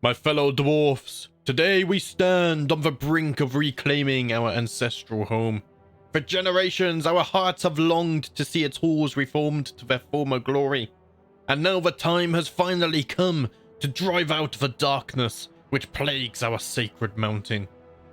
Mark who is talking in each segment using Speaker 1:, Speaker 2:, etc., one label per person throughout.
Speaker 1: My fellow dwarfs, today we stand on the brink of reclaiming our ancestral home. For generations, our hearts have longed to see its halls reformed to their former glory. And now the time has finally come to drive out the darkness which plagues our sacred mountain.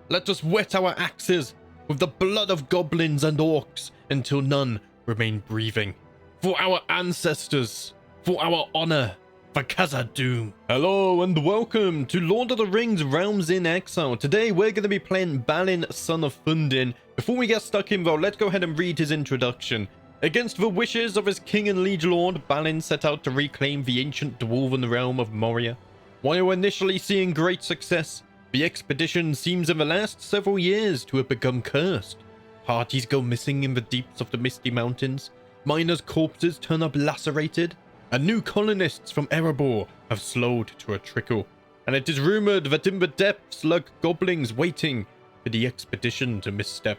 Speaker 1: Let us wet our axes with the blood of goblins and orcs until none remain breathing. For our ancestors, for our honor, for Khazad-Dum. Hello and welcome to Lord of the Rings Realms in Exile. Today we're going to be playing Balin, son of Fundin. Before we get stuck in though, let's go ahead and read his introduction. Against the wishes of his king and liege lord, Balin set out to reclaim the ancient dwarven realm of Moria. While initially seeing great success, the expedition seems in the last several years to have become cursed. Parties go missing in the deeps of the misty mountains, miners' corpses turn up lacerated, and new colonists from Erebor have slowed to a trickle. And it is rumored that in the depths lurk goblins waiting for the expedition to misstep.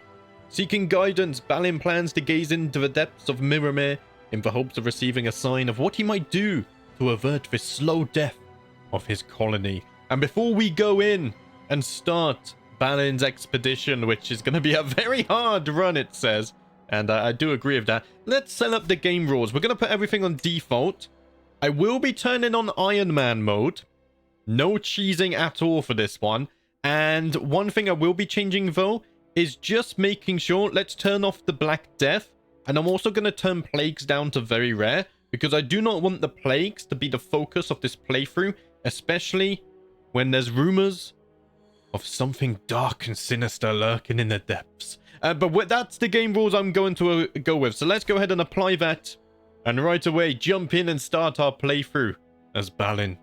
Speaker 1: Seeking guidance, Balin plans to gaze into the depths of Mirrormere in the hopes of receiving a sign of what he might do to avert the slow death of his colony. And before we go in and start Balin's expedition, which is going to be a very hard run, it says, and I do agree with that, let's set up the game rules. We're going to put everything on default. I will be turning on Iron Man mode. No cheesing at all for this one. And one thing I will be changing though is just making sure, let's turn off the Black Death. And I'm also going to turn plagues down to very rare, because I do not want the plagues to be the focus of this playthrough, especially when there's rumors of something dark and sinister lurking in the depths. But that's the game rules I'm going to go with. So let's go ahead and apply that. And right away, jump in and start our playthrough as Balin.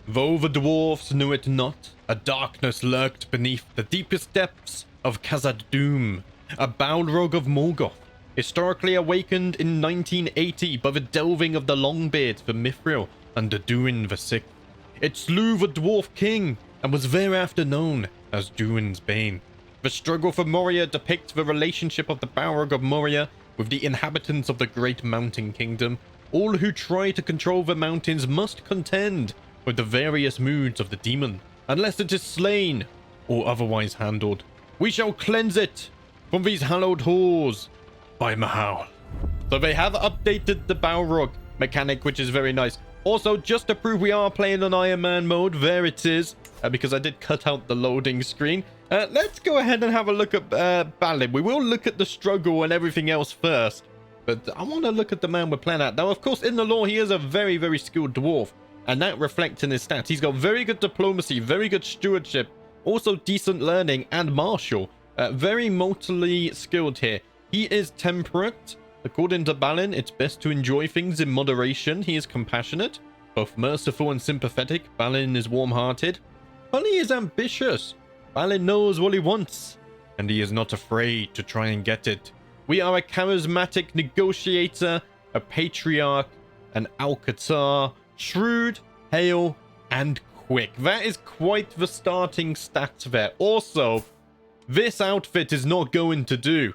Speaker 1: Though the dwarfs knew it not, a darkness lurked beneath the deepest depths of Khazad-Dum, a Balrog of Morgoth, historically awakened in 1980 by the delving of the Longbeard for Mithril under Durin the Sixth. It slew the dwarf king and was thereafter known as Durin's Bane. The struggle for Moria depicts the relationship of the Balrog of Moria with the inhabitants of the Great Mountain Kingdom. All who try to control the mountains must contend with the various moods of the demon, unless it is slain or otherwise handled. We shall cleanse it from these hallowed halls by Mahal. So they have updated the Balrog mechanic, which is very nice. Also, just to prove we are playing on Iron Man mode, there it is, because I did cut out the loading screen. Let's go ahead and have a look at Balin. We will look at the struggle and everything else first, but I want to look at the man we're playing at. Now, of course, in the lore, he is a very, very skilled dwarf, and that reflects in his stats. He's got very good diplomacy, very good stewardship, also decent learning and martial. Very mortally skilled here. He is temperate. According to Balin, it's best to enjoy things in moderation. He is compassionate, both merciful and sympathetic. Balin is warm-hearted. Balin is ambitious. Balin knows what he wants, and he is not afraid to try and get it. We are a charismatic negotiator, a patriarch, an Alcatar, shrewd, hale, and quick. That is quite the starting stats there. Also, this outfit is not going to do.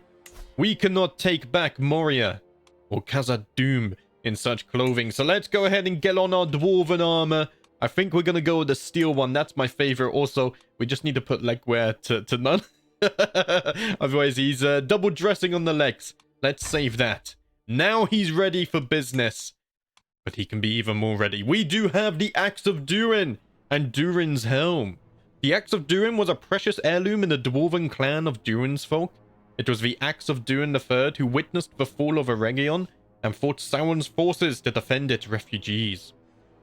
Speaker 1: We cannot take back Moria or Khazad-Dum in such clothing. So let's go ahead and get on our dwarven armor. I think we're going to go with the steel one. That's my favorite. Also, we just need to put leg wear to none. Otherwise, he's double dressing on the legs. Let's save that. Now he's ready for business. But he can be even more ready. We do have the Axe of Durin and Durin's Helm. The Axe of Durin was a precious heirloom in the dwarven clan of Durin's folk. It was the Axe of Durin III who witnessed the fall of Eregion and fought Sauron's forces to defend its refugees.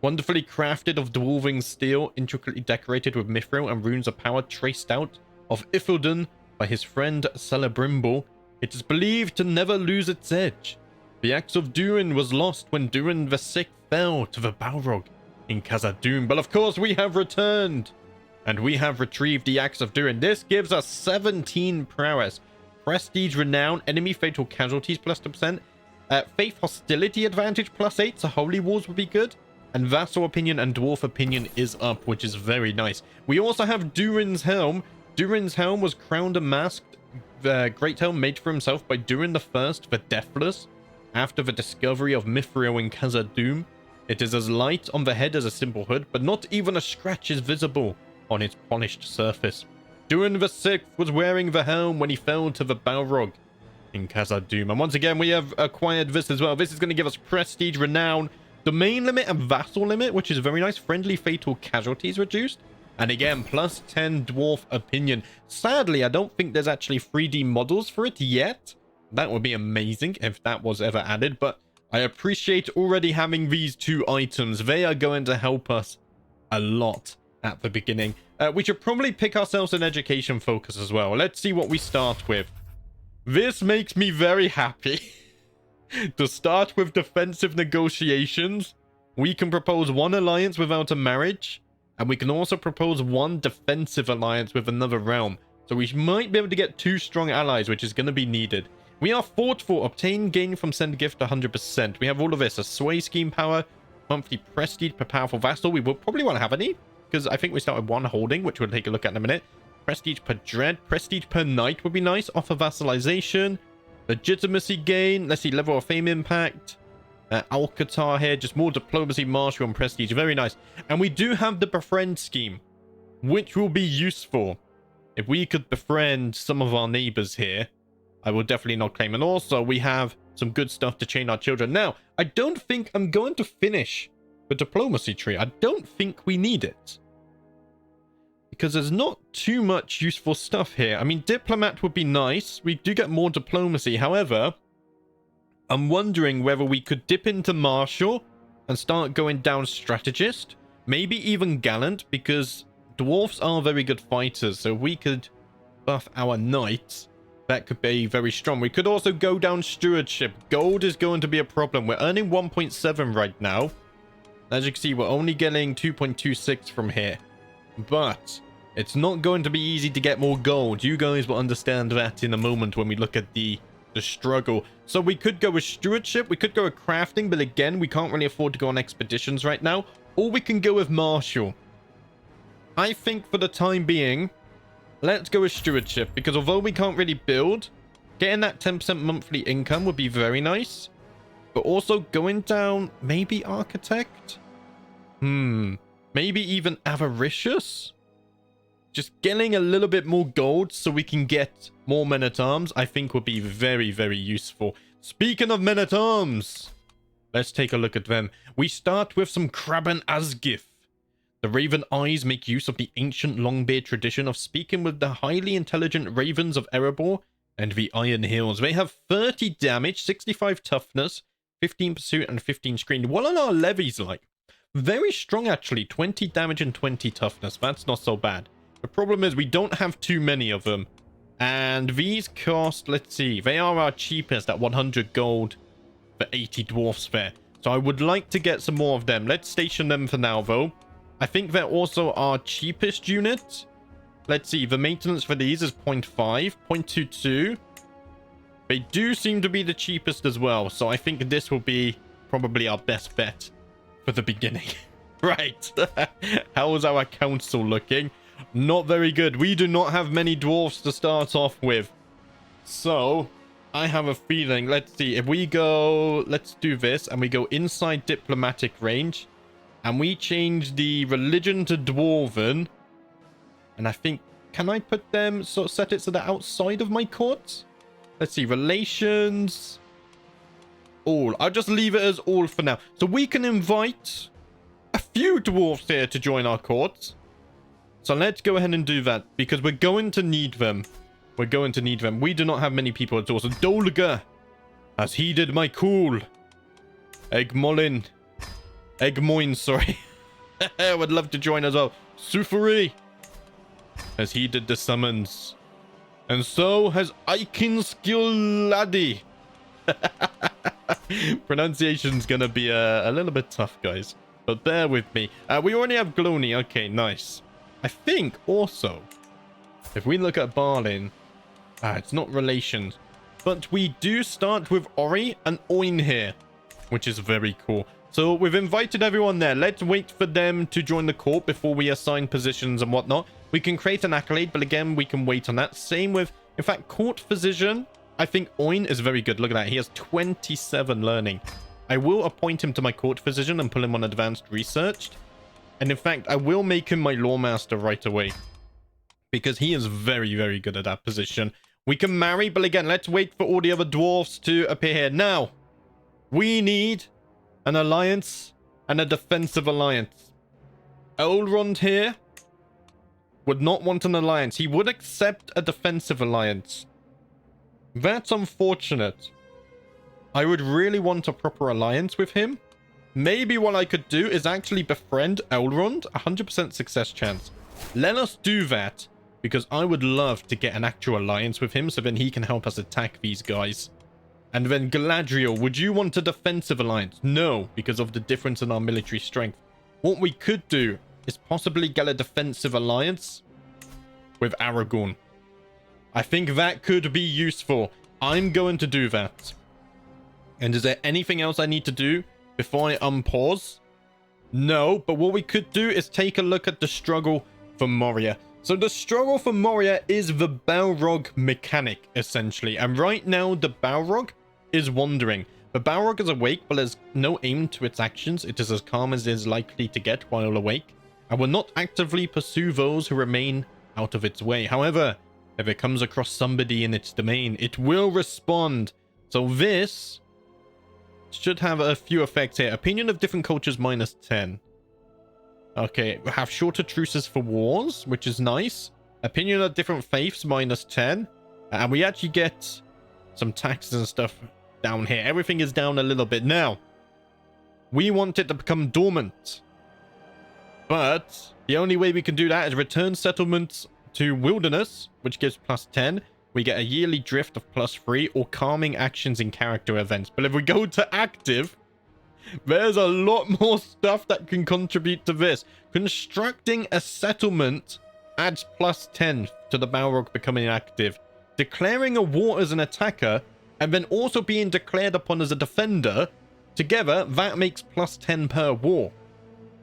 Speaker 1: Wonderfully crafted of dwarven steel, intricately decorated with mithril and runes of power traced out of Ithildan by his friend Celebrimbor, it is believed to never lose its edge. The Axe of Durin was lost when Durin the Sixth fell to the Balrog in Khazad-Dum, but of course we have returned, and we have retrieved the Axe of Durin. This gives us 17 prowess, prestige, renown, enemy fatal casualties plus 2%, faith hostility advantage plus 8, so holy wars would be good. And Vassal Opinion and Dwarf Opinion is up, which is very nice. We also have Durin's Helm. Durin's Helm was crowned and masked, the great helm made for himself by Durin the First, the Deathless, after the discovery of Mithril in Khazad-Dum. It is as light on the head as a simple hood, but not even a scratch is visible on its polished surface. Durin the Sixth was wearing the helm when he fell to the Balrog in Khazad-Dum. And once again, we have acquired this as well. This is going to give us prestige, renown, domain limit, and vassal limit, which is very nice. Friendly fatal casualties reduced. And again, plus 10 dwarf opinion. Sadly, I don't think there's actually 3D models for it yet. That would be amazing if that was ever added. But I appreciate already having these two items. They are going to help us a lot at the beginning. We should probably pick ourselves an education focus as well. Let's see what we start with. This makes me very happy. To start with defensive negotiations, we can propose one alliance without a marriage, and we can also propose one defensive alliance with another realm. So we might be able to get 2 strong allies, which is going to be needed. We are fought for obtain gain from send gift 100%. We have all of this: a sway scheme power, monthly prestige per powerful vassal. We will probably want to have any, because I think we start with 1 holding, which we'll take a look at in a minute. Prestige per dread, prestige per knight would be nice. Offer vassalization, legitimacy gain. Let's see, level of fame impact. Alcatar here, just more diplomacy, martial, and prestige. Very nice. And we do have the befriend scheme, which will be useful. If we could befriend some of our neighbors here, I will definitely not claim. And also, we have some good stuff to chain our children. Now, I don't think I'm going to finish the diplomacy tree. I don't think we need it, because there's not too much useful stuff here. I mean, diplomat would be nice. We do get more diplomacy. However, I'm wondering whether we could dip into martial and start going down strategist. Maybe even gallant, because dwarfs are very good fighters. So if we could buff our knights, that could be very strong. We could also go down stewardship. Gold is going to be a problem. We're earning 1.7 right now. As you can see, we're only getting 2.26 from here. But it's not going to be easy to get more gold. You guys will understand that in a moment when we look at the struggle. So we could go with stewardship. We could go with crafting. But again, we can't really afford to go on expeditions right now. Or we can go with martial. I think for the time being, let's go with stewardship. Because although we can't really build, getting that 10% monthly income would be very nice. But also going down, maybe architect? Maybe even avaricious? Just getting a little bit more gold so we can get more men-at-arms, I think would be very, very useful. Speaking of men-at-arms, let's take a look at them. We start with some Kraben Asgif. The Raven Eyes make use of the ancient Longbeard tradition of speaking with the highly intelligent ravens of Erebor and the Iron Hills. They have 30 damage, 65 toughness, 15 pursuit, and 15 screen. What are our levies like? Very strong, actually. 20 damage and 20 toughness. That's not so bad. The problem is we don't have too many of them. And these cost, let's see, they are our cheapest at 100 gold for 80 dwarf spare. So I would like to get some more of them. Let's station them for now, though. I think they're also our cheapest unit. Let's see, the maintenance for these is 0.5, 0.22. They do seem to be the cheapest as well. So I think this will be probably our best bet for the beginning. Right. How is our council looking? Not very good. We do not have many dwarfs to start off with. So I have a feeling, let's see, if we go, let's do this, and we go inside diplomatic range, and we change the religion to dwarven, and I think, can I put them, so set it so they're outside of my court? Let's see, relations, all. I'll just leave it as all for now. So we can invite a few dwarfs here to join our court. So let's go ahead and do that, because we're going to need them. We're going to need them. We do not have many people at all. So Dolga has heeded my call. Egmoin, sorry. I would love to join as well. Sufuri has heeded the summons. And so has Aikinskiladi. Pronunciation's gonna be a little bit tough, guys. But bear with me. We already have Glony. Okay, nice. I think also, if we look at Balin, it's not relations, but we do start with Ori and Oin here, which is very cool. So we've invited everyone there. Let's wait for them to join the court before we assign positions and whatnot. We can create an accolade, but again, we can wait on that. Same with, in fact, court physician. I think Oin is very good. Look at that. He has 27 learning. I will appoint him to my court physician and pull him on advanced research. And in fact, I will make him my lawmaster right away. Because he is very, very good at that position. We can marry, but again, let's wait for all the other dwarfs to appear here. Now, we need an alliance and a defensive alliance. Elrond here would not want an alliance. He would accept a defensive alliance. That's unfortunate. I would really want a proper alliance with him. Maybe what I could do is actually befriend Elrond. 100% success chance. Let us do that, because I would love to get an actual alliance with him so then he can help us attack these guys. And then Galadriel, would you want a defensive alliance? No, because of the difference in our military strength. What we could do is possibly get a defensive alliance with Aragorn. I think that could be useful. I'm going to do that. And is there anything else I need to do before I unpause? No, but what we could do is take a look at the struggle for Moria. So the struggle for Moria is the Balrog mechanic, essentially. And right now, the Balrog is wandering. The Balrog is awake, but there's no aim to its actions. It is as calm as it is likely to get while awake, and will not actively pursue those who remain out of its way. However, if it comes across somebody in its domain, it will respond. So this should have a few effects here. Opinion of different cultures -10. Okay, we have shorter truces for wars, which is nice. Opinion of different faiths -10. And we actually get some taxes and stuff down here. Everything is down a little bit. Now, we want it to become dormant. But the only way we can do that is return settlements to wilderness, which gives +10. We get a yearly drift of +3 or calming actions in character events. But if we go to active, there's a lot more stuff that can contribute to this. Constructing a settlement adds +10 to the Balrog becoming active. Declaring a war as an attacker and then also being declared upon as a defender, together that makes +10 per war.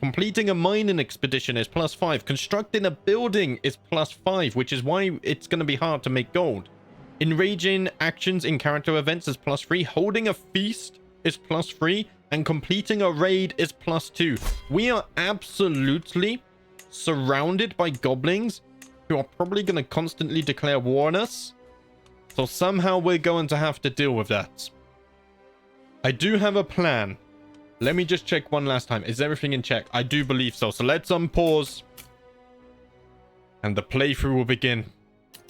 Speaker 1: Completing a mining expedition is +5. Constructing a building is +5, which is why it's going to be hard to make gold. Enraging actions in character events is +3. Holding a feast is +3. And completing a raid is +2. We are absolutely surrounded by goblins who are probably going to constantly declare war on us. So somehow we're going to have to deal with that. I do have a plan. Let me just check one last time. Is everything in check? I do believe so. So let's unpause. And the playthrough will begin.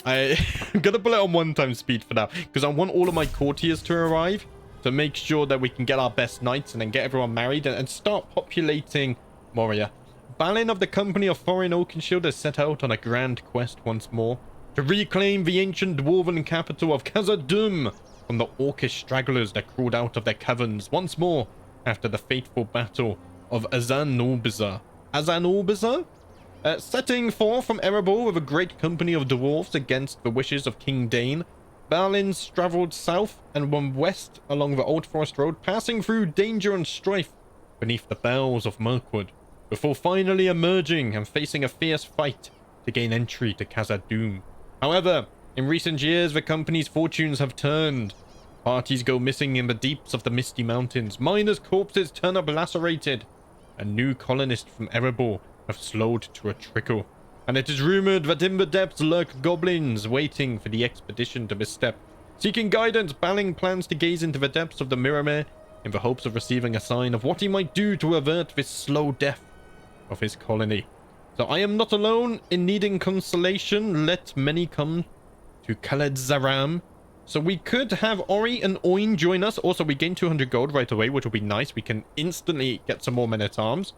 Speaker 1: I'm going to put it on 1x speed for now, because I want all of my courtiers to arrive to make sure that we can get our best knights and then get everyone married and start populating Moria. Balin of the Company of Thorin Oakenshield has set out on a grand quest once more to reclaim the ancient dwarven capital of Khazad-Dum from the orcish stragglers that crawled out of their caverns once more after the fateful battle of Azan-Orbizar. Azan-Orbizar? Setting forth from Erebor with a great company of dwarves against the wishes of King Dane, Balin travelled south and went west along the Old Forest Road, passing through danger and strife beneath the boughs of Mirkwood, before finally emerging and facing a fierce fight to gain entry to Khazad-Dum. However, in recent years, the company's fortunes have turned. Parties go missing in the deeps of the Misty Mountains, miners' corpses turn up lacerated, and new colonists from Erebor have slowed to a trickle. And it is rumored that in the depths lurk goblins waiting for the expedition to misstep. Seeking guidance, Balin plans to gaze into the depths of the Mirrormere in the hopes of receiving a sign of what he might do to avert this slow death of his colony. So I am not alone in needing consolation. Let many come to Khaled-Zaram. So we could have Ori and Oin join us. Also, we gain 200 gold right away, which will be nice. We can instantly get some more men-at-arms.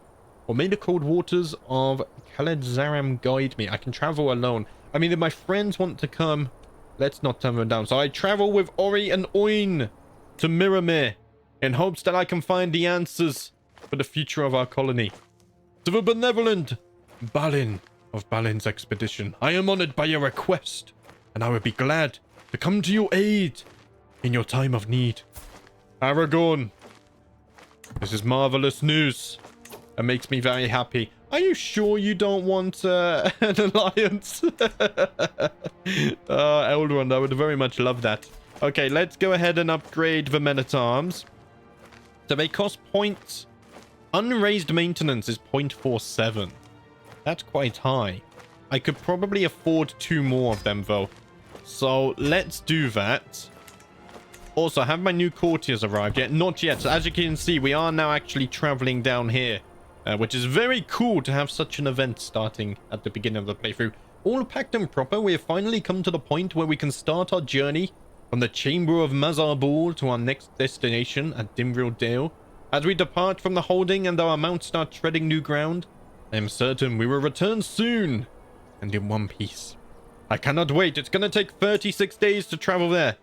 Speaker 1: Or may the cold waters of Khaled-Zaram guide me. I can travel alone. I mean, if my friends want to come, let's not turn them down. So I travel with Ori and Oin to Mirrormere in hopes that I can find the answers for the future of our colony. To the benevolent Balin of Balin's expedition, I am honored by your request, and I would be glad to come to your aid in your time of need. Aragorn, this is marvelous news. It makes me very happy. Are you sure you don't want an alliance? Elrond, I would very much love that. Okay, let's go ahead and upgrade the men-at-arms. So they cost points. Unraised maintenance is 0.47. That's quite high. I could probably afford 2 more of them though. So let's do that. Also, have my new courtiers arrived yet? Not yet. So as you can see, we are now actually traveling down here. Which is very cool to have such an event starting at the beginning of the playthrough. All packed and proper, we have finally come to the point where we can start our journey from the Chamber of Mazarbul to our next destination at Dimvril Dale. As we depart from the holding and our mounts start treading new ground, I am certain we will return soon and in one piece. I cannot wait. It's going to take 36 days to travel there.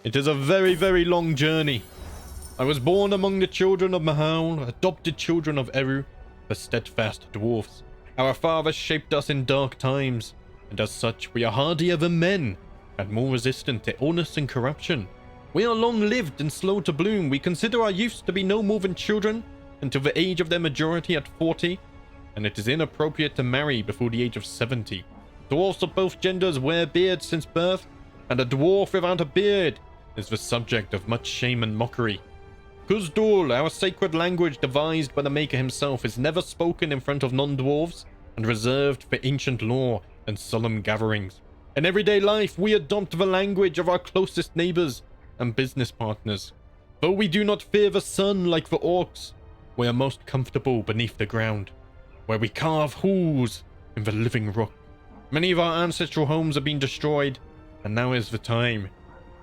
Speaker 1: It is a very, very long journey. I was born among the children of Mahal, adopted children of Eru, the steadfast dwarfs. Our fathers shaped us in dark times, and as such we are hardier than men, and more resistant to illness and corruption. We are long-lived and slow to bloom. We consider our youths to be no more than children until the age of their majority at 40, and it is inappropriate to marry before the age of 70. Dwarfs of both genders wear beards since birth, and a dwarf without a beard is the subject of much shame and mockery. Khazad-Dum, our sacred language devised by the Maker himself, is never spoken in front of non-dwarves and reserved for ancient lore and solemn gatherings. In everyday life, we adopt the language of our closest neighbors and business partners. Though we do not fear the sun like the orcs, we are most comfortable beneath the ground, where we carve holes in the living rock. Many of our ancestral homes have been destroyed, and now is the time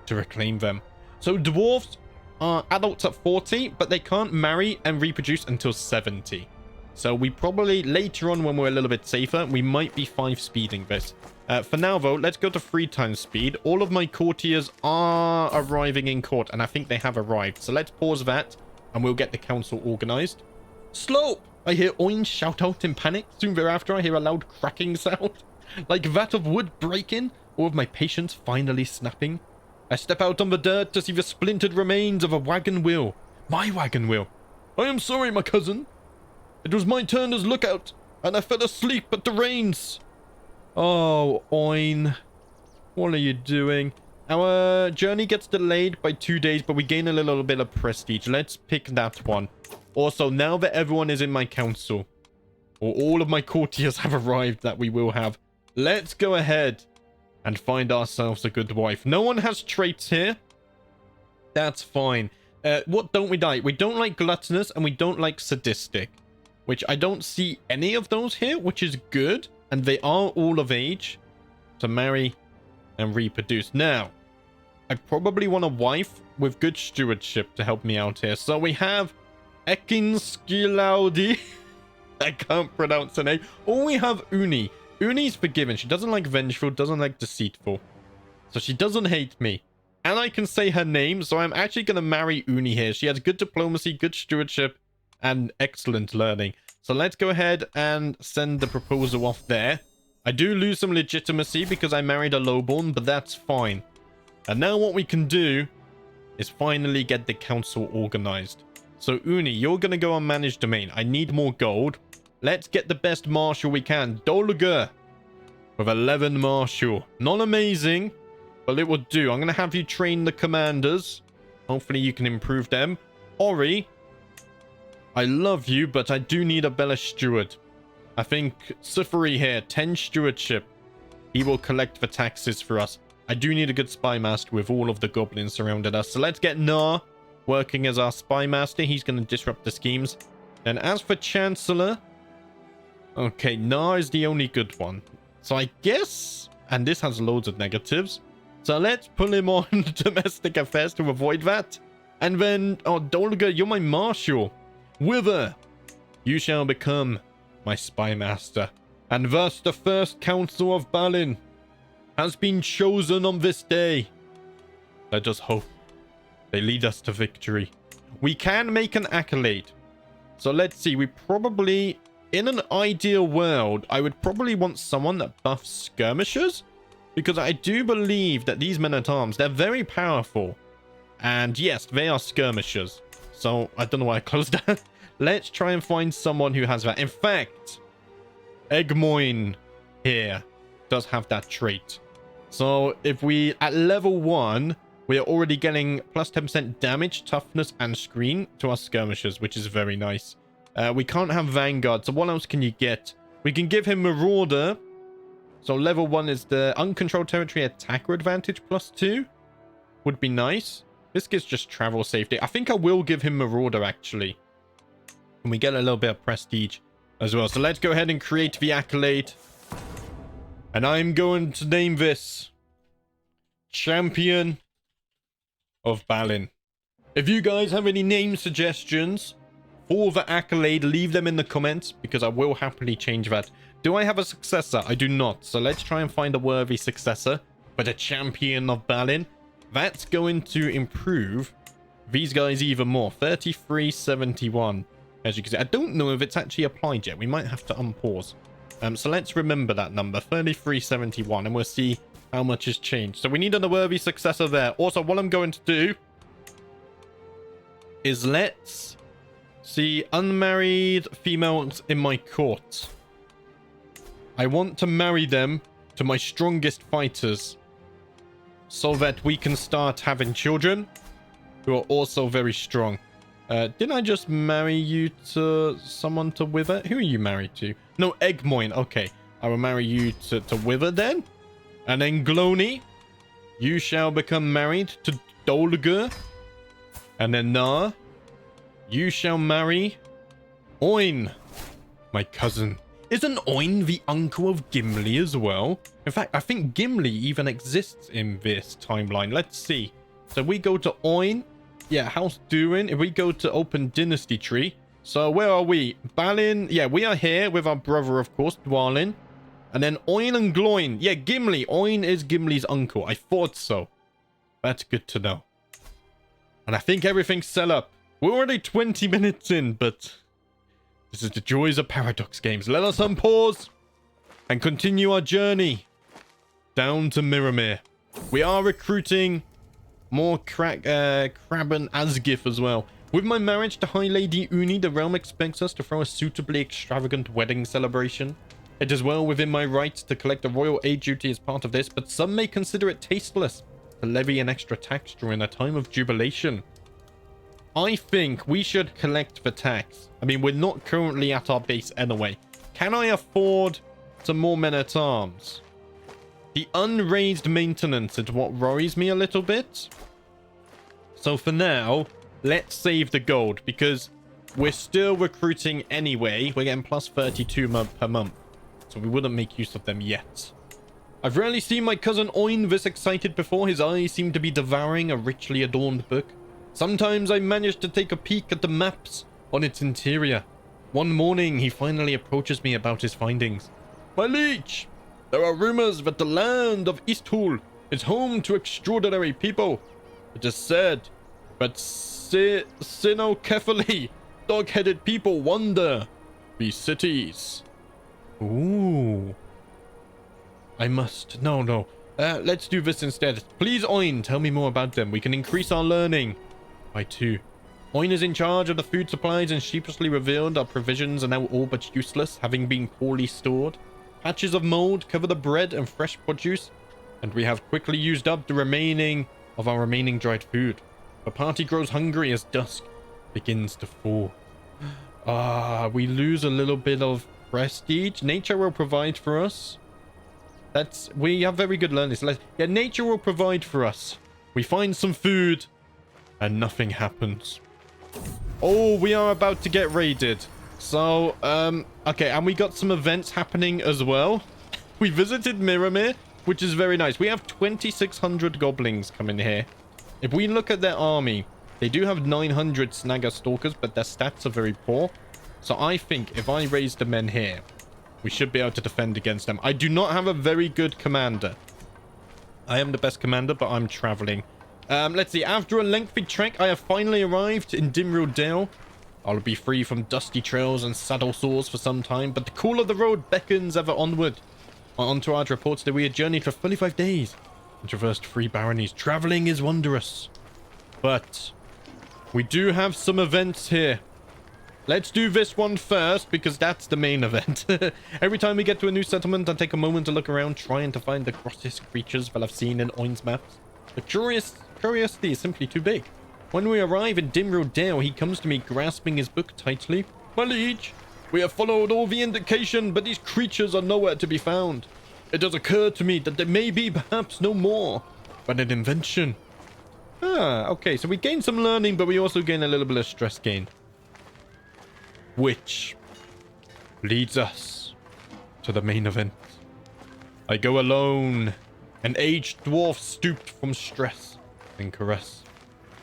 Speaker 1: to reclaim them. So dwarves are adults at 40, but they can't marry and reproduce until 70. So we probably, later on when we're a little bit safer, we might be 5-speeding this. For now, though, let's go to 3 times speed. All of my courtiers are arriving in court, and I think they have arrived. So let's pause that, and we'll get the council organized. Slope! I hear Oin shout out in panic. Soon thereafter, I hear a loud cracking sound, like that of wood breaking, or of my patience finally snapping. I step out on the dirt to see the splintered remains of a wagon wheel. My wagon wheel. I am sorry, my cousin. It was my turn as lookout, and I fell asleep at the reins. Oh, Oin. What are you doing? Our journey gets delayed by 2 days, but we gain a little bit of prestige. Let's pick that one. Also, now that everyone is in my council, or all of my courtiers have arrived that we will have, let's go ahead and find ourselves a good wife. No one has traits here. That's fine. What don't we like? We don't like gluttonous and we don't like sadistic, which I don't see any of those here, which is good. And they are all of age to marry and reproduce. Now, I probably want a wife with good stewardship to help me out here. So we have Ekinskilaudi. I can't pronounce her name. Or we have Uni. Uni's forgiven. She doesn't like vengeful, doesn't like deceitful. So she doesn't hate me. And I can say her name, so I'm actually going to marry Uni here. She has good diplomacy, good stewardship, and excellent learning. So let's go ahead and send the proposal off there. I do lose some legitimacy because I married a lowborn, but that's fine. And now what we can do is finally get the council organized. So Uni, you're going to go and manage domain. I need more gold. Let's get the best marshal we can. Dolga with 11 marshal. Not amazing, but it will do. I'm going to have you train the commanders. Hopefully you can improve them. Ori, I love you, but I do need a better steward. I think Sifari here, 10 stewardship. He will collect the taxes for us. I do need a good spy master with all of the goblins surrounded us. So let's get Nar working as our spy master. He's going to disrupt the schemes. And as for Chancellor, okay, Nar is the only good one. So I guess, and this has loads of negatives. So let's pull him on domestic affairs to avoid that. And then, oh, Dolga, you're my marshal. Wither, you shall become my spy master. And thus the first council of Balin has been chosen on this day. Let us hope they lead us to victory. We can make an accolade. So let's see, we probably, in an ideal world, I would probably want someone that buffs skirmishers. Because I do believe that these men-at-arms, they're very powerful. And yes, they are skirmishers. So I don't know why I closed that. Let's try and find someone who has that. In fact, Egmoin here does have that trait. So if we, at level 1, We are already getting plus 10% damage, toughness, and screen to our skirmishers, which is very nice. We can't have Vanguard, so what else can you get? We can give him Marauder. So level 1 is the uncontrolled territory attacker advantage plus 2. Would be nice. This gives just travel safety. I think I will give him Marauder, actually. And we get a little bit of prestige as well. So let's go ahead and create the accolade. And I'm going to name this Champion of Balin. If you guys have any name suggestions for the accolade, leave them in the comments, because I will happily change that. Do I have a successor? I do not. So let's try and find a worthy successor for the Champion of Balin. That's going to improve these guys even more. 3371. As you can see, I don't know if it's actually applied yet. We might have to unpause. So let's remember that number, 3371, and we'll see how much has changed. So we need a worthy successor there. Also, what I'm going to do is let's see unmarried females in my court. I want to marry them to my strongest fighters so that we can start having children who are also very strong. Didn't I just marry you to someone to Wither? Who are you married to? No, Eggmoin. Okay, I will marry you to Wither then. And then Glony, you shall become married to Dolgur. And then Nar, you shall marry Oin, my cousin. Isn't Oin the uncle of Gimli as well? In fact, I think Gimli even exists in this timeline. Let's see. So we go to Oin. Yeah, House Durin. If we go to Open Dynasty Tree. So where are we? Balin. Yeah, we are here with our brother, of course, Dwalin. And then Oin and Gloin. Yeah, Gimli. Oin is Gimli's uncle. I thought so. That's good to know. And I think everything's set up. We're already 20 minutes in, but this is the joys of Paradox games. Let us unpause and continue our journey down to Mirrormere. We are recruiting more Crab and Asgif as well. With my marriage to High Lady Uni, the realm expects us to throw a suitably extravagant wedding celebration. It is well within my rights to collect a royal aid duty as part of this, but some may consider it tasteless to levy an extra tax during a time of jubilation. I think we should collect the tax. I mean, we're not currently at our base anyway. Can I afford some more men-at-arms? The unraised maintenance is what worries me a little bit. So for now, let's save the gold, because we're still recruiting anyway. We're getting plus 32 per month. So we wouldn't make use of them yet. I've rarely seen my cousin Oin this excited before. His eyes seem to be devouring a richly adorned book. Sometimes I manage to take a peek at the maps on its interior. One morning, he finally approaches me about his findings. My liege, there are rumors that the land of Easthul is home to extraordinary people. It is said that Sinokefali, dog-headed people wander these cities. Ooh. I must... No. Let's do this instead. Please, Oin, tell me more about them. We can increase our learning by 2. Oin is in charge of the food supplies and sheepishly revealed our provisions are now all but useless, having been poorly stored. Patches of mold cover the bread and fresh produce, and we have quickly used up the remaining of our remaining dried food. The party grows hungry as dusk begins to fall. We lose a little bit of prestige. Nature will provide for us. We have very good learning. So nature will provide for us. We find some food and nothing happens. Oh, we are about to get raided. So, okay, and we got some events happening as well. We visited Mirrormere, which is very nice. We have 2,600 goblins coming here. If we look at their army, they do have 900 snagger stalkers, but their stats are very poor. So I think if I raise the men here, we should be able to defend against them. I do not have a very good commander. I am the best commander, but I'm traveling. Let's see. After a lengthy trek, I have finally arrived in Dimril Dale. I'll be free from dusty trails and saddle sores for some time, but the call of the road beckons ever onward. Our entourage reports that we had journeyed for 35 days and traversed 3 baronies. Traveling is wondrous. But we do have some events here. Let's do this one first, because that's the main event. Every time we get to a new settlement, I take a moment to look around, trying to find the grossest creatures that I've seen in Oin's maps. The curiosity is simply too big. When we arrive in Dimrill Dale, he comes to me grasping his book tightly. My liege, we have followed all the indication, but these creatures are nowhere to be found. It does occur to me that there may be perhaps no more, but an invention. Ah, okay, so we gain some learning, but we also gain a little bit of stress gain. Which leads us to the main event. I go alone. An aged dwarf stooped from stress and caress.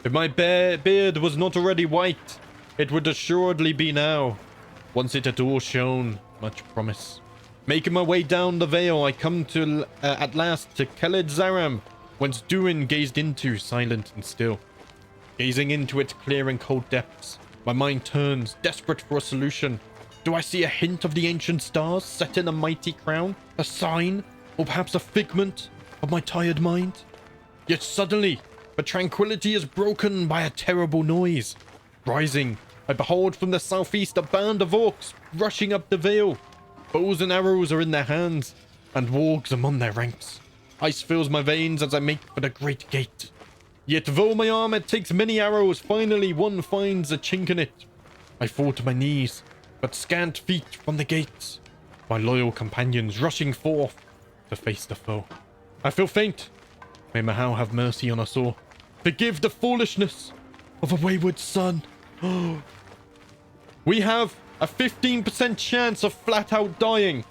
Speaker 1: If my beard was not already white, it would assuredly be now. Once it had all shown, much promise. Making my way down the vale, I come to at last to Khazad-Dum, whence Duin gazed into, silent and still. Gazing into its clear and cold depths, my mind turns, desperate for a solution. Do I see a hint of the ancient stars set in a mighty crown? A sign? Or perhaps a figment of my tired mind? Yet suddenly, the tranquility is broken by a terrible noise. Rising, I behold from the southeast a band of orcs rushing up the vale. Bows and arrows are in their hands, and wargs among their ranks. Ice fills my veins as I make for the great gate. Yet though my armor takes many arrows, finally one finds a chink in it. I fall to my knees, but scant feet from the gates. My loyal companions rushing forth to face the foe. I feel faint. May Mahal have mercy on us all. Forgive the foolishness of a wayward son. We have a 15% chance of flat out dying,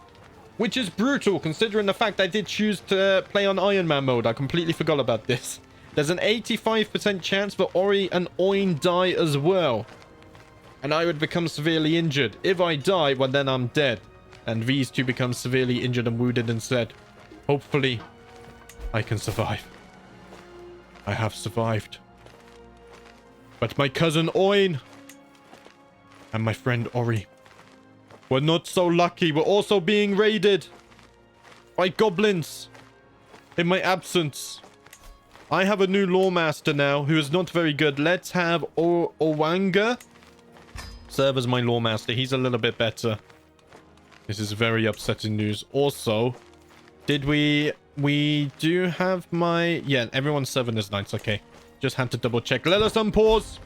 Speaker 1: which is brutal considering the fact I did choose to play on Iron Man mode. I completely forgot about this. There's an 85% chance that Ori and Oin die as well, and I would become severely injured. If I die, well then I'm dead, and these two become severely injured and wounded instead. Hopefully I can survive. I have survived. But my cousin Oin and my friend Ori were not so lucky. We're also being raided by goblins in my absence. I have a new lore master now who is not very good. Let's have Owanga serve as my lore master. He's a little bit better. This is very upsetting news. Also, did we do have my... Yeah, everyone's serving as knights. Okay. Just had to double check. Let us unpause.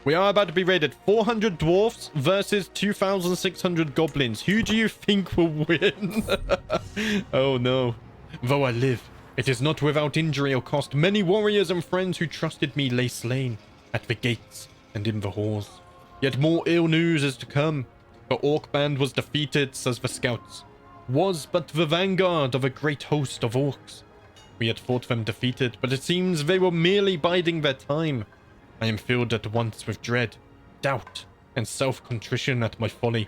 Speaker 1: We are about to be raided. 400 dwarfs versus 2,600 goblins. Who do you think will win? Oh no. Though I live, it is not without injury or cost. Many warriors and friends who trusted me lay slain at the gates and in the halls. Yet more ill news is to come. The orc band was defeated, says the scouts. Was but the vanguard of a great host of orcs. We had thought them defeated, but it seems they were merely biding their time. I am filled at once with dread, doubt, and self-contrition at my folly.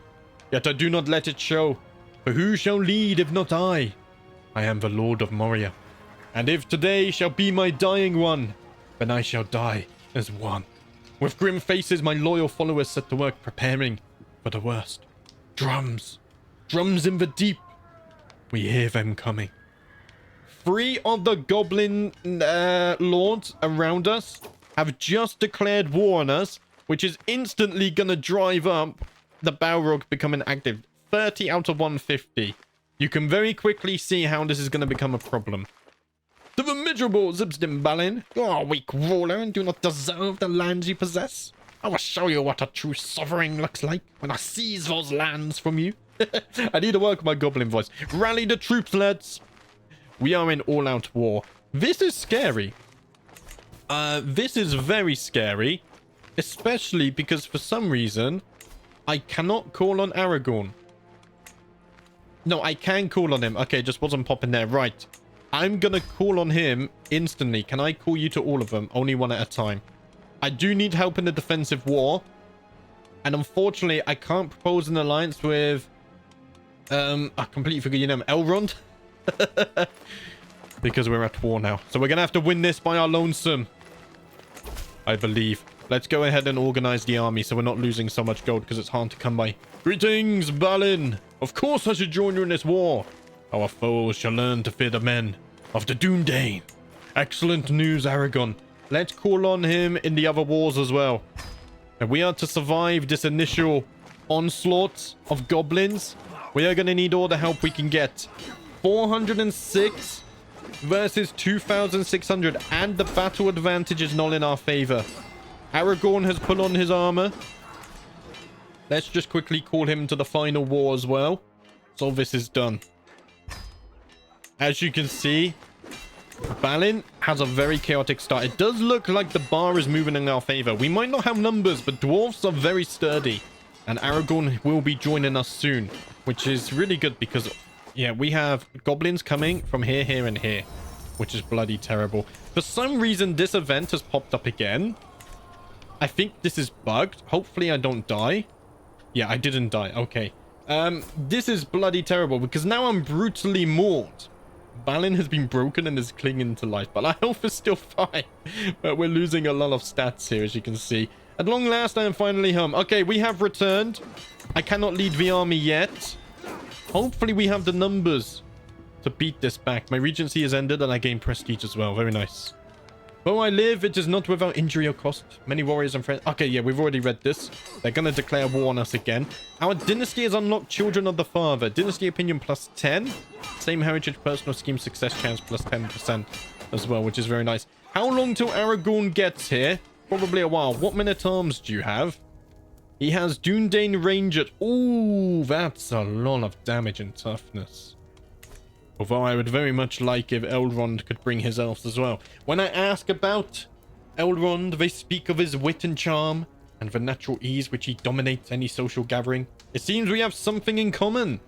Speaker 1: Yet I do not let it show, for who shall lead if not I? I am the Lord of Moria, and if today shall be my dying one, then I shall die as one. With grim faces, my loyal followers set to work preparing for the worst. Drums! Drums in the deep! We hear them coming. 3 of the goblin lords around us have just declared war on us, which is instantly gonna drive up the Balrog becoming active. 30 out of 150. You can very quickly see how this is gonna become a problem. To the miserable Zibsdim Balin, you are a weak ruler and do not deserve the lands you possess. I will show you what a true sovereign looks like when I seize those lands from you. I need to work my goblin voice. Rally the troops, lads. We are in all-out war. This is scary. This is very scary, especially because for some reason I cannot call on Aragorn. No, I can call on him. Okay, just wasn't popping there. Right. I'm gonna call on him instantly. Can I call you to all of them? Only one at a time. I do need help in the defensive war. And unfortunately, I can't propose an alliance with... I completely forgot your name. Elrond? Because we're at war now. So we're gonna have to win this by our lonesome, I believe. Let's go ahead and organize the army so we're not losing so much gold because it's hard to come by. Greetings, Balin. Of course I should join you in this war. Our foes shall learn to fear the men of the Dúnedain. Excellent news, Aragon. Let's call on him in the other wars as well. And we are to survive this initial onslaught of goblins. We are going to need all the help we can get. 406 versus 2,600, and the battle advantage is not in our favor. Aragorn has put on his armor. Let's just quickly call him to the final war as well. So this is done. As you can see, Balin has a very chaotic start. It does look like the bar is moving in our favor. We might not have numbers, but dwarves are very sturdy. And Aragorn will be joining us soon, which is really good because, yeah, we have goblins coming from here, here, and here, which is bloody terrible. For some reason, this event has popped up again. I think this is bugged. Hopefully, I don't die. Yeah, I didn't die. Okay. This is bloody terrible because now I'm brutally mauled. Balin has been broken and is clinging to life, but our health is still fine. But we're losing a lot of stats here, as you can see. At long last, I am finally home. Okay, we have returned. I cannot lead the army yet. Hopefully, we have the numbers to beat this back. My regency has ended and I gain prestige as well. Very nice. Though I live, it is not without injury or cost. Many warriors and friends... Okay, yeah, we've already read this. They're going to declare war on us again. Our dynasty has unlocked Children of the Father. Dynasty opinion plus 10. Same heritage, personal scheme, success chance plus 10% as well, which is very nice. How long till Aragorn gets here? Probably a while. What men-at-arms do you have? He has Dúnedain Ranger. Ooh, that's a lot of damage and toughness. Although I would very much like if Elrond could bring his elves as well. When I ask about Elrond, they speak of his wit and charm and the natural ease which he dominates any social gathering. It seems we have something in common.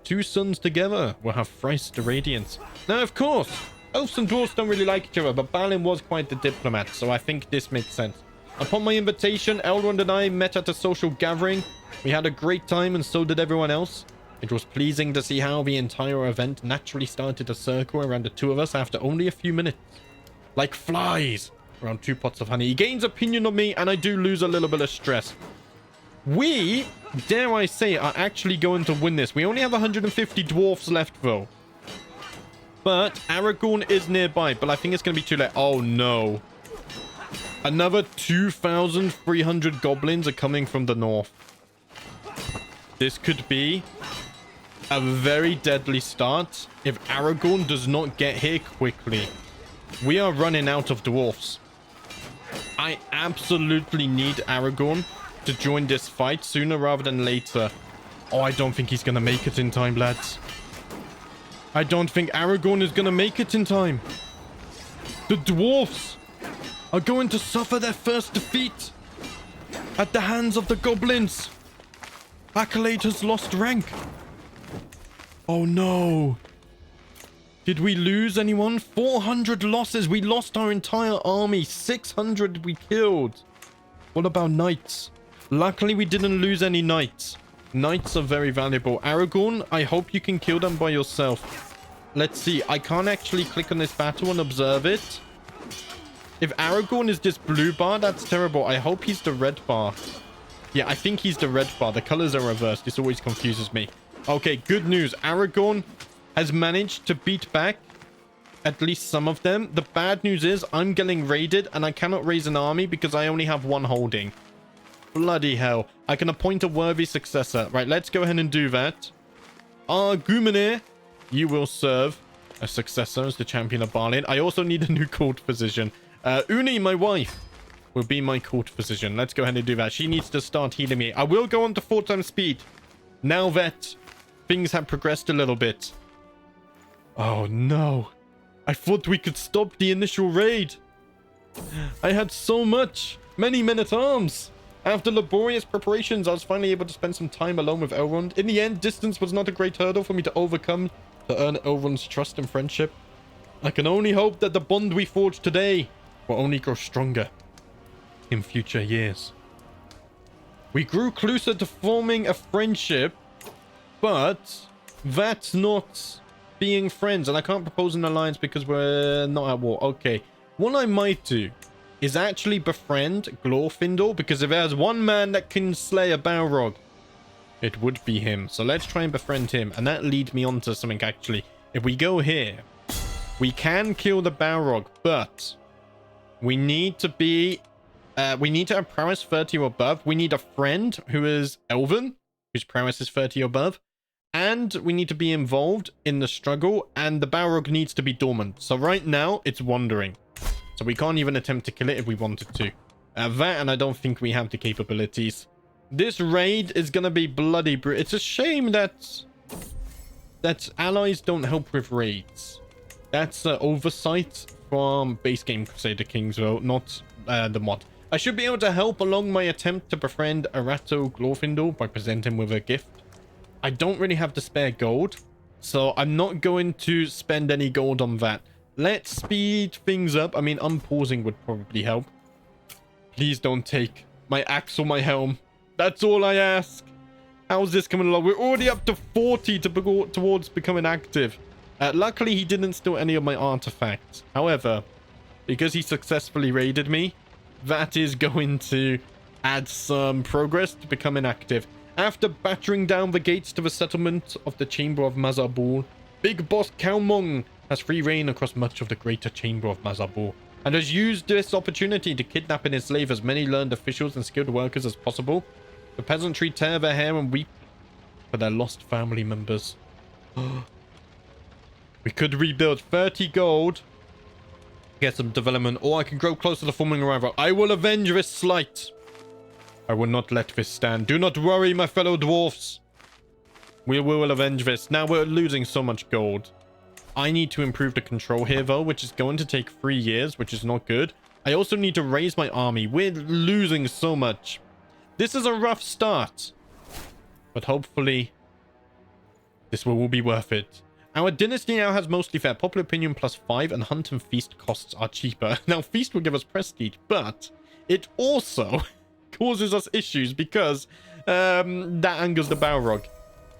Speaker 1: Two sons together will have thrice the radiance. Now, of course, elves and dwarves don't really like each other, but Balin was quite the diplomat, so I think this makes sense. Upon my invitation, Elrond and I met at a social gathering. We had a great time and so did everyone else. It was pleasing to see how the entire event naturally started to circle around the two of us after only a few minutes. Like flies around 2 pots of honey. He gains opinion of me and I do lose a little bit of stress. We, dare I say, are actually going to win this. We only have 150 dwarfs left though. But Aragorn is nearby, but I think it's going to be too late. Oh no. Another 2,300 goblins are coming from the north. This could be a very deadly start if Aragorn does not get here quickly. We are running out of dwarfs. I absolutely need Aragorn to join this fight sooner rather than later. Oh, I don't think he's going to make it in time, lads. I don't think Aragorn is going to make it in time. The dwarfs are going to suffer their first defeat at the hands of the goblins. Accolade has lost rank. Oh no. Did we lose anyone? 400 losses. We lost our entire army. 600 we killed. What about knights? Luckily, we didn't lose any knights. Knights are very valuable. Aragorn, I hope you can kill them by yourself. Let's see. I can't actually click on this battle and observe it. If Aragorn is this blue bar, that's terrible. I hope he's the red bar. Yeah, I think he's the red bar. The colors are reversed. This always confuses me. Okay, good news. Aragorn has managed to beat back at least some of them. The bad news is I'm getting raided and I cannot raise an army because I only have one holding. Bloody hell. I can appoint a worthy successor. Right, let's go ahead and do that. Gumenir, you will serve a successor as the champion of Balin. I also need a new court position. Uni, my wife, will be my court physician. Let's go ahead and do that. She needs to start healing me. I will go on to 4 times speed now that things have progressed a little bit. Oh no. I thought we could stop the initial raid. I had so many men-at-arms. After laborious preparations, I was finally able to spend some time alone with Elrond. In the end, distance was not a great hurdle for me to overcome to earn Elrond's trust and friendship. I can only hope that the bond we forged today will only grow stronger in future years. We grew closer to forming a friendship, but that's not being friends, and I can't propose an alliance because we're not at war. Okay, what I might do is actually befriend Glorfindel, because if there's one man that can slay a Balrog, it would be him. So let's try and befriend him, and that leads me on to something actually. If we go here, we can kill the Balrog, but we need to be we need to have prowess 30 or above. We need a friend who is elven, whose prowess is 30 or above, and we need to be involved in the struggle, and the Balrog needs to be dormant. So right now, it's wandering. So we can't even attempt to kill it if we wanted to. That, and I don't think we have the capabilities. This raid is going to be bloody brutal. It's a shame that allies don't help with raids. That's oversight from base game Crusader Kings, though, not the mod. I should be able to help along my attempt to befriend Arato Glorfindel by presenting him with a gift. I don't really have the spare gold, so I'm not going to spend any gold on that. Let's speed things up. I mean, unpausing would probably help. Please don't take my axe or my helm. That's all I ask. How's this coming along? We're already up to 40 towards becoming active. Luckily, he didn't steal any of my artifacts. However, because he successfully raided me, that is going to add some progress to becoming active. After battering down the gates to the settlement of the Chamber of Mazarbul, Big Boss Kalmong has free reign across much of the greater Chamber of Mazarbul, and has used this opportunity to kidnap and enslave as many learned officials and skilled workers as possible. The peasantry tear their hair and weep for their lost family members. We could rebuild 30 gold, get some development, or I can grow close to the forming rival. I will avenge this slight. I will not let this stand. Do not worry, my fellow dwarfs. We will avenge this. Now we're losing so much gold. I need to improve the control here, though, which is going to take 3 years, which is not good. I also need to raise my army. We're losing so much. This is a rough start, but hopefully this will be worth it. Our dynasty now has mostly fair. Popular opinion +5, and hunt and feast costs are cheaper. Now, feast will give us prestige, but it also causes us issues because that angers the Balrog.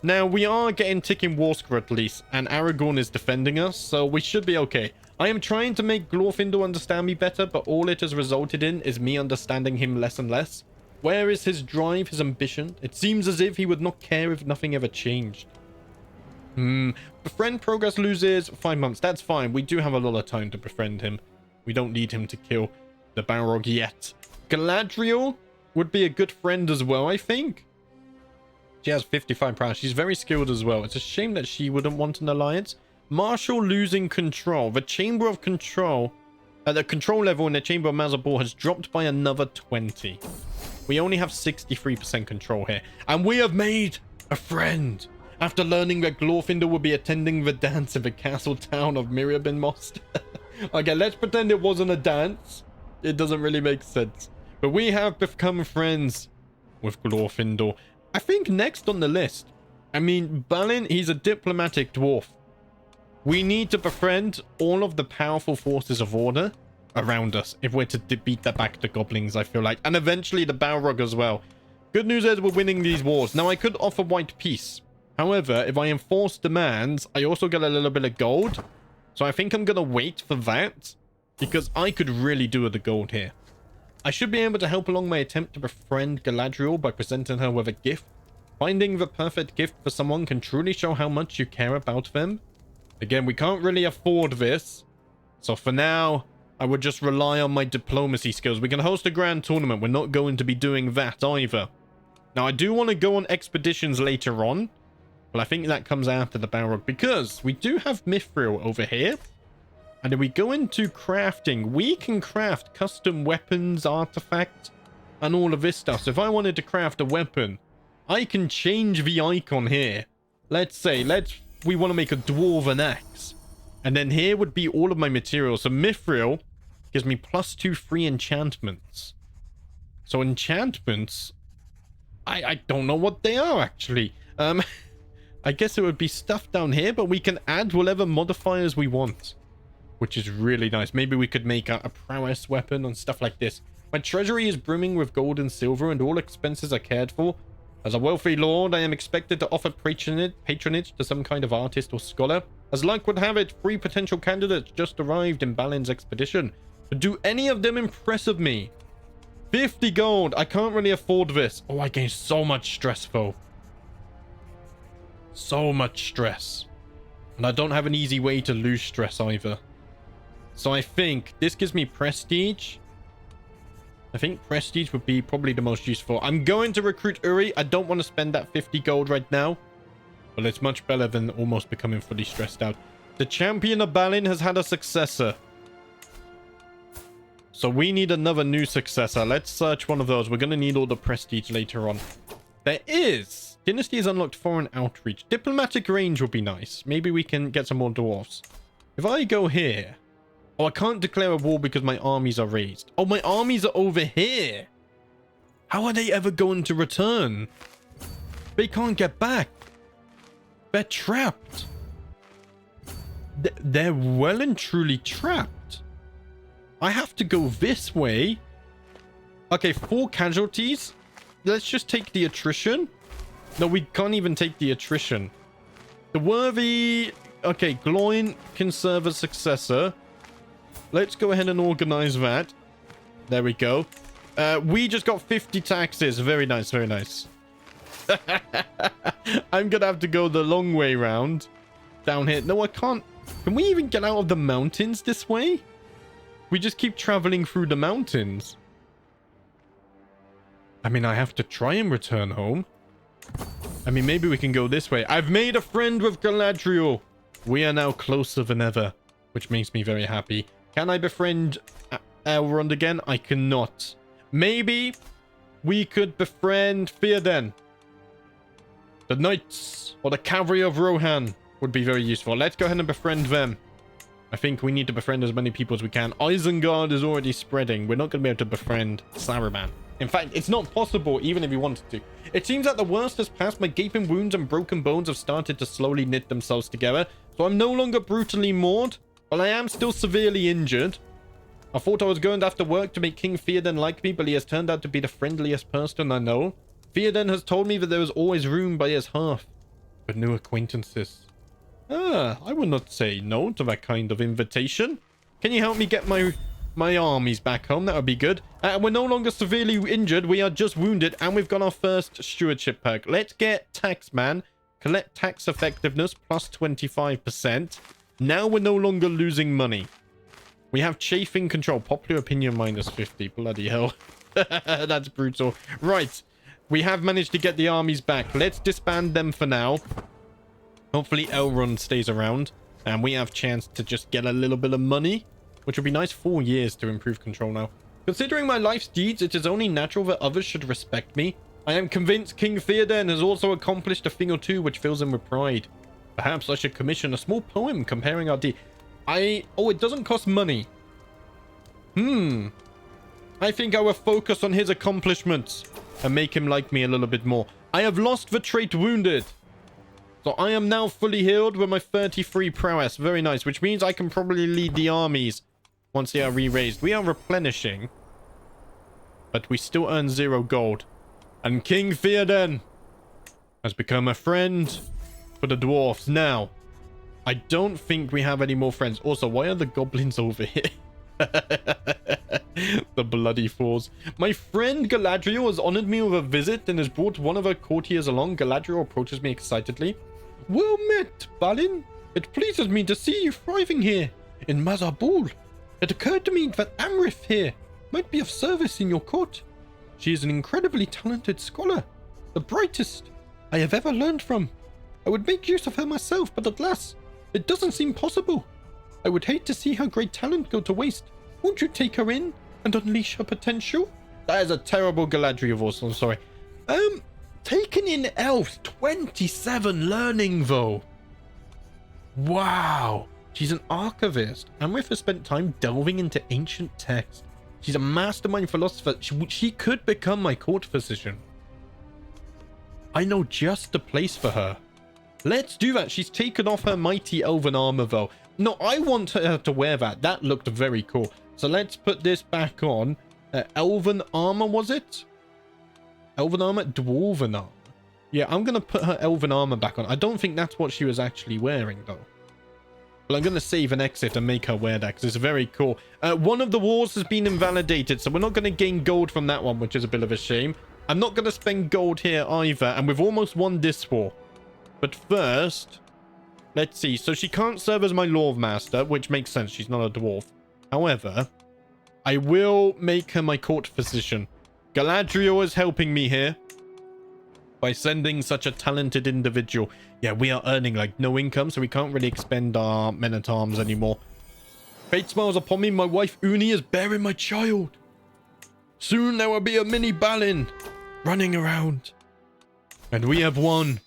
Speaker 1: Now, we are getting ticking war score at least, and Aragorn is defending us, so we should be okay. I am trying to make Glorfindel understand me better, but all it has resulted in is me understanding him less and less. Where is his drive, his ambition? It seems as if he would not care if nothing ever changed. Befriend progress loses 5 months. That's fine. We do have a lot of time to befriend him. We don't need him to kill the Balrog yet. Galadriel would be a good friend as well, I think. She has 55 prowess. She's very skilled as well. It's a shame that she wouldn't want an alliance. Marshal losing control. The Chamber of Control, the control level in the Chamber of Mazarbul has dropped by another 20. We only have 63% control here. And we have made a friend. After learning that Glorfindel will be attending the dance in the castle town of Miriabenmost. Okay, let's pretend it wasn't a dance. It doesn't really make sense. But we have become friends with Glorfindel. I think next on the list, I mean, Balin, he's a diplomatic dwarf. We need to befriend all of the powerful forces of order around us if we're to beat back the goblins, I feel like. And eventually the Balrog as well. Good news is we're winning these wars. Now, I could offer white peace. However, if I enforce demands, I also get a little bit of gold. So I think I'm going to wait for that, because I could really do with the gold here. I should be able to help along my attempt to befriend Galadriel by presenting her with a gift. Finding the perfect gift for someone can truly show how much you care about them. Again, we can't really afford this. So for now, I would just rely on my diplomacy skills. We can host a grand tournament. We're not going to be doing that either. Now, I do want to go on expeditions later on. But I think that comes after the Balrog, because we do have Mithril over here. And if we go into crafting, we can craft custom weapons, artifacts, and all of this stuff. So if I wanted to craft a weapon, I can change the icon here. Let's say, we want to make a dwarven axe. And then here would be all of my materials. So Mithril gives me +2 free enchantments. So enchantments, I don't know what they are actually. I guess it would be stuff down here, but we can add whatever modifiers we want, which is really nice. Maybe we could make a prowess weapon and stuff like this. My treasury is brimming with gold and silver, and all expenses are cared for. As a wealthy lord, I am expected to offer patronage to some kind of artist or scholar. As luck would have it, 3 potential candidates just arrived in Balin's expedition. But do any of them impress me? 50 gold. I can't really afford this. Oh, I gain so much stress, though. So much stress. And I don't have an easy way to lose stress either. So I think this gives me prestige. I think prestige would be probably the most useful. I'm going to recruit Uri. I don't want to spend that 50 gold right now. Well, it's much better than almost becoming fully stressed out. The champion of Balin has had a successor. So we need another new successor. Let's search one of those. We're going to need all the prestige later on. There is. Dynasty has unlocked foreign outreach. Diplomatic range would be nice. Maybe we can get some more dwarfs. If I go here... Oh, I can't declare a war because my armies are raised. Oh, my armies are over here. How are they ever going to return? They can't get back. They're trapped. They're well and truly trapped. I have to go this way. Okay, 4 casualties. Let's just take the attrition. No, we can't even take the attrition. The worthy... Okay, Gloin can serve as successor. Let's go ahead and organize that. There we go. We just got 50 taxes. Very nice, very nice. I'm gonna have to go the long way round. Down here. No, I can't. Can we even get out of the mountains this way? We just keep traveling through the mountains. I mean, I have to try and return home. I mean, maybe we can go this way. I've made a friend with Galadriel. We are now closer than ever, which makes me very happy. Can I befriend Elrond again? I cannot. Maybe we could befriend Theoden. The Knights or the Cavalry of Rohan would be very useful. Let's go ahead and befriend them. I think we need to befriend as many people as we can. Isengard is already spreading. We're not going to be able to befriend Saruman. In fact, it's not possible even if we wanted to. It seems that the worst has passed. My gaping wounds and broken bones have started to slowly knit themselves together. So I'm no longer brutally mauled, but I am still severely injured. I thought I was going to have to work to make King Theoden like me, but he has turned out to be the friendliest person I know. Theoden has told me that there is always room by his hearth for new acquaintances. I would not say no to that kind of invitation. Can you help me get my armies back home? That would be good. We're no longer severely injured. We are just wounded, and we've got our first stewardship perk. Let's get Taxman. Collect tax effectiveness plus 25%. Now we're no longer losing money. We have chafing control. Popular opinion minus 50. Bloody hell. That's brutal. Right. We have managed to get the armies back. Let's disband them for now. Hopefully Elrond stays around. And we have chance to just get a little bit of money. Which would be nice. 4 years to improve control now. Considering my life's deeds, it is only natural that others should respect me. I am convinced King Theoden has also accomplished a thing or two which fills him with pride. Perhaps I should commission a small poem comparing our deeds. Oh, it doesn't cost money. I think I will focus on his accomplishments and make him like me a little bit more. I have lost the trait wounded. So I am now fully healed with my 33 prowess. Very nice, which means I can probably lead the armies once they are re-raised. We are replenishing, but we still earn 0 gold. And King Theoden has become a friend for the dwarfs. Now, I don't think we have any more friends. Also, why are the goblins over here? The bloody fools. My friend Galadriel has honored me with a visit and has brought one of her courtiers along. Galadriel approaches me excitedly. Well met, Balin. It pleases me to see you thriving here in Mazarbul. It occurred to me that Amrith here might be of service in your court. She is an incredibly talented scholar, the brightest I have ever learned from. I would make use of her myself, but alas, it doesn't seem possible. I would hate to see her great talent go to waste. Won't you take her in and unleash her potential? That is a terrible Galadriel voice, I'm sorry. Taken in elves, 27 learning though. Wow. She's an archivist. Amrith has spent time delving into ancient texts. She's a mastermind philosopher. She could become my court physician. I know just the place for her. Let's do that. She's taken off her mighty elven armor though. No, I want her to wear that. That looked very cool. So let's put this back on. Elven armor, was it? Elven armor? Dwarven armor. Yeah, I'm going to put her elven armor back on. I don't think that's what she was actually wearing though. But I'm going to save and exit and make her wear that because it's very cool. One of the wars has been invalidated, so we're not going to gain gold from that one, which is a bit of a shame. I'm not going to spend gold here either, and we've almost won this war. But first, let's see. So she can't serve as my Lord Master, which makes sense. She's not a dwarf. However, I will make her my court physician. Galadriel is helping me here. by sending such a talented individual. Yeah, we are earning like no income, so we can't really expend our men-at-arms anymore. Fate smiles upon me. My wife Uni is bearing my child. Soon there will be a mini Balin running around. And we have won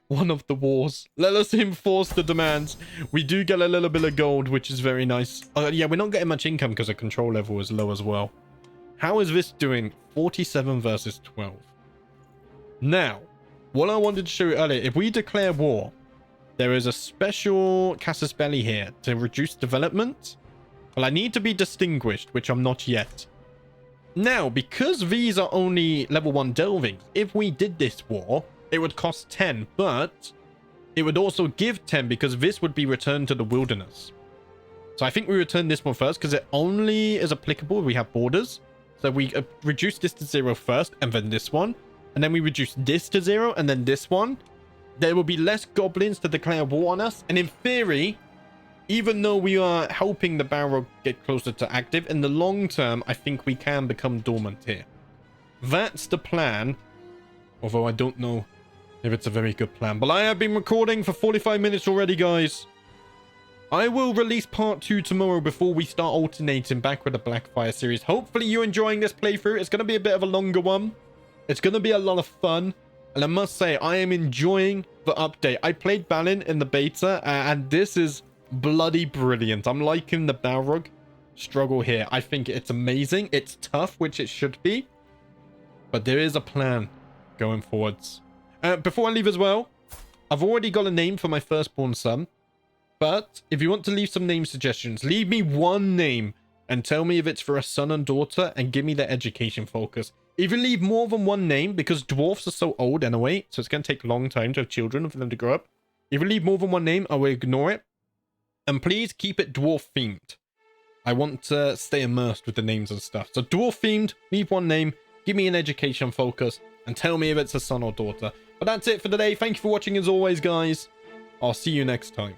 Speaker 1: one of the wars. Let us enforce the demands. We do get a little bit of gold, which is very nice. Yeah, we're not getting much income because the control level is low as well. How is this doing? 47 versus 12. Now, what I wanted to show you earlier, if we declare war, there is a special casus belli here to reduce development. Well, I need to be distinguished, which I'm not yet. Now, because these are only level 1 delvings, if we did this war, it would cost 10, but it would also give 10 because this would be returned to the wilderness. So I think we return this one first because it only is applicable if we have borders. So we reduce this to 0 first and then this one. And then we reduce this to 0 and then this one. There will be less goblins to declare war on us. And in theory, even though we are helping the Balrog get closer to active, in the long term, I think we can become dormant here. That's the plan. Although I don't know if it's a very good plan. But I have been recording for 45 minutes already, guys. I will release part 2 tomorrow before we start alternating back with the Blackfire series. Hopefully you're enjoying this playthrough. It's going to be a bit of a longer one. It's going to be a lot of fun. And I must say, I am enjoying the update. I played Balin in the beta, and this is bloody brilliant. I'm liking the Balrog struggle here. I think it's amazing. It's tough, which it should be. But there is a plan going forwards. Before I leave as well, I've already got a name for my firstborn son. But if you want to leave some name suggestions, leave me one name and tell me if it's for a son and daughter and give me their education focus. If you leave more than one name, because dwarfs are so old anyway, so it's going to take a long time to have children for them to grow up. If you leave more than one name, I will ignore it. And please keep it dwarf themed. I want to stay immersed with the names and stuff. So dwarf themed, leave one name, give me an education focus, and tell me if it's a son or daughter. But that's it for today. Thank you for watching as always, guys. I'll see you next time.